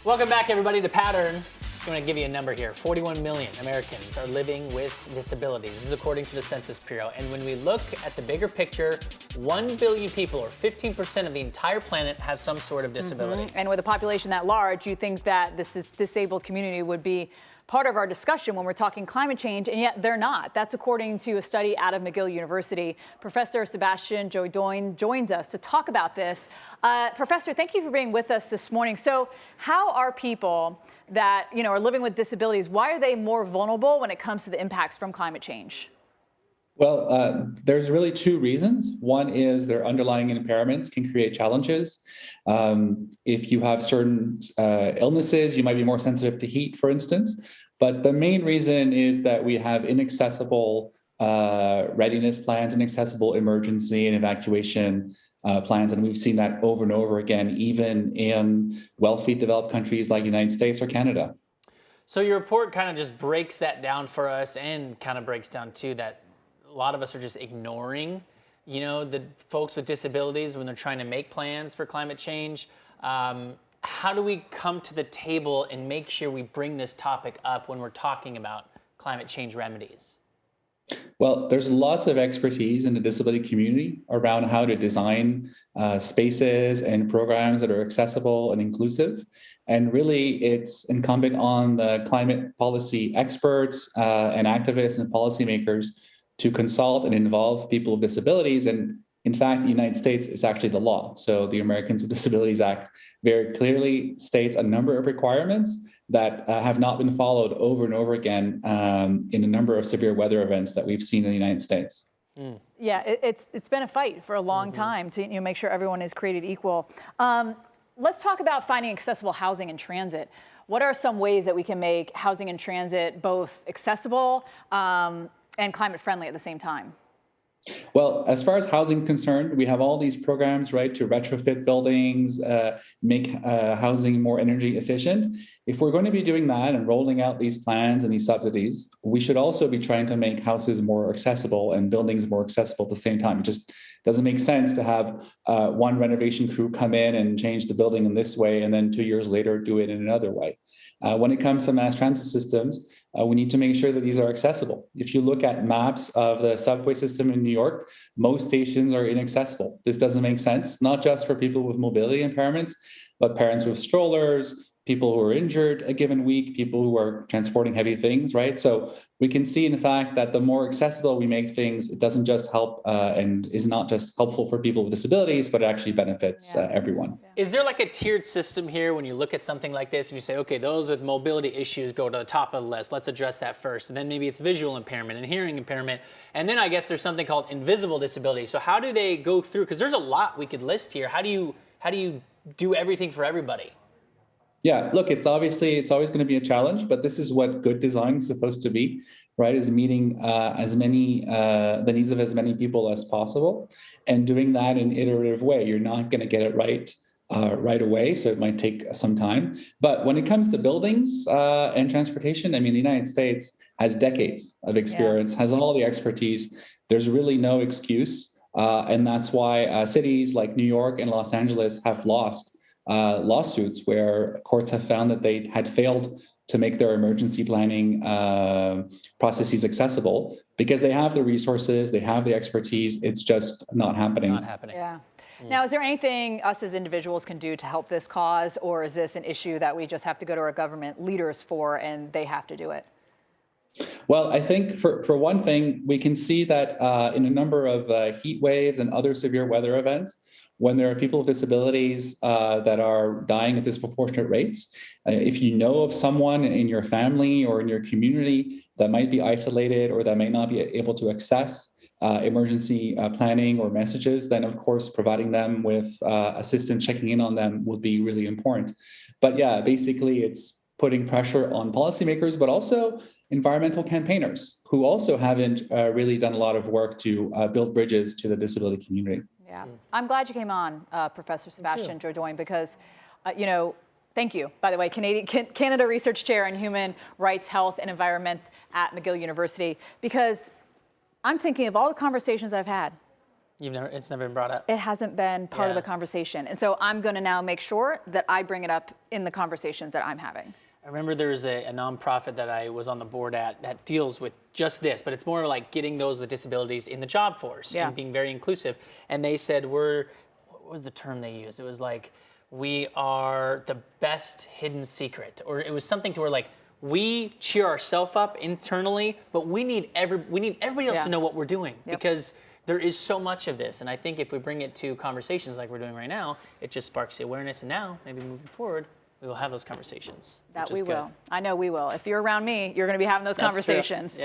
Welcome back, everybody, to Pattrn. I'm going to give you a number here. 41 million Americans are living with disabilities. This is according to the Census Bureau. And when we look at the bigger picture, 1 billion people, or 15% of the entire planet, have some sort of disability. And with a population that large, you think that this disabled community would be part of our discussion when we're talking climate change, and yet they're not. That's according to a study out of McGill University. Professor Sébastien Jodoin joins us to talk about this. Professor, thank you for being with us this morning. So how are people that are living with disabilities, why are they more vulnerable when it comes to the impacts from climate change? Well, there's really two reasons. One is their underlying impairments can create challenges. If you have certain illnesses, you might be more sensitive to heat, for instance. But the main reason is that we have inaccessible readiness plans, inaccessible emergency and evacuation plans. And we've seen that over and over again, even in wealthy developed countries like the United States or Canada. So your report kind of just breaks that down for us, and kind of breaks down too that a lot of us are just ignoring, the folks with disabilities when they're trying to make plans for climate change. How do we come to the table and make sure we bring this topic up when we're talking about climate change remedies? Well, there's lots of expertise in the disability community around how to design spaces and programs that are accessible and inclusive. And really, it's incumbent on the climate policy experts and activists and policymakers to consult and involve people with disabilities. And in fact, the United States is actually the law. So the Americans with Disabilities Act very clearly states a number of requirements that have not been followed over and over again in a number of severe weather events that we've seen in the United States. Yeah, it's been a fight for a long time to make sure everyone is created equal. Let's talk about finding accessible housing and transit. What are some ways that we can make housing and transit both accessible and climate friendly at the same time? Well, as far as housing is concerned, we have all these programs, right, to retrofit buildings, make housing more energy efficient. If we're going to be doing that and rolling out these plans and these subsidies, we should also be trying to make houses more accessible and buildings more accessible at the same time. It just doesn't make sense to have one renovation crew come in and change the building in this way and then 2 years later do it in another way. When it comes to mass transit systems, we need to make sure that these are accessible. If you look at maps of the subway system in New York, most stations are inaccessible. This doesn't make sense, not just for people with mobility impairments, but parents with strollers, people who are injured a given week, people who are transporting heavy things, right? So we can see, in fact, that the more accessible we make things, it doesn't just help and is not just helpful for people with disabilities, but it actually benefits everyone. Is there like a tiered system here when you look at something like this and you say, okay, those with mobility issues go to the top of the list, let's address that first. And then maybe it's visual impairment and hearing impairment. And then I guess there's something called invisible disability. So how do they go through? Because there's a lot we could list here. How do you do everything for everybody? Yeah, look, it's always going to be a challenge, but this is what good design is supposed to be, right? Is meeting the needs of as many people as possible, and doing that in an iterative way. You're not going to get it right away, so it might take some time. But when it comes to buildings and transportation, I mean, the United States has decades of experience, has all the expertise. There's really no excuse, and that's why cities like New York and Los Angeles have lost lawsuits where courts have found that they had failed to make their emergency planning processes accessible because they have the resources, they have the expertise. It's just not happening. Yeah. Now, is there anything us as individuals can do to help this cause, or is this an issue that we just have to go to our government leaders for and they have to do it? Well, I think for one thing, we can see that in a number of heat waves and other severe weather events, when there are people with disabilities that are dying at disproportionate rates, if you know of someone in your family or in your community that might be isolated or that might not be able to access emergency planning or messages, then of course providing them with assistance, checking in on them would be really important. But yeah, basically it's putting pressure on policymakers, but also environmental campaigners who also haven't really done a lot of work to build bridges to the disability community. Yeah, I'm glad you came on, Professor Sébastien Jodoin, because, thank you, by the way, Canada Research Chair in Human Rights, Health, and Environment at McGill University, because I'm thinking of all the conversations I've had It's never been brought up. It hasn't been part of Yeah. the conversation. And so I'm going to now make sure that I bring it up in the conversations that I'm having. I remember there was a nonprofit that I was on the board at that deals with just this, but it's more like getting those with disabilities in the job force and being very inclusive. And they said, what was the term they used? It was like, we are the best hidden secret, or it was something to where like, we cheer ourselves up internally, but we need everybody else to know what we're doing because there is so much of this. And I think if we bring it to conversations like we're doing right now, it just sparks the awareness. And now, maybe moving forward, we will have those conversations. That which is we good. will. I know we will. If you're around me, you're going to be having those That's true. conversations. Yeah.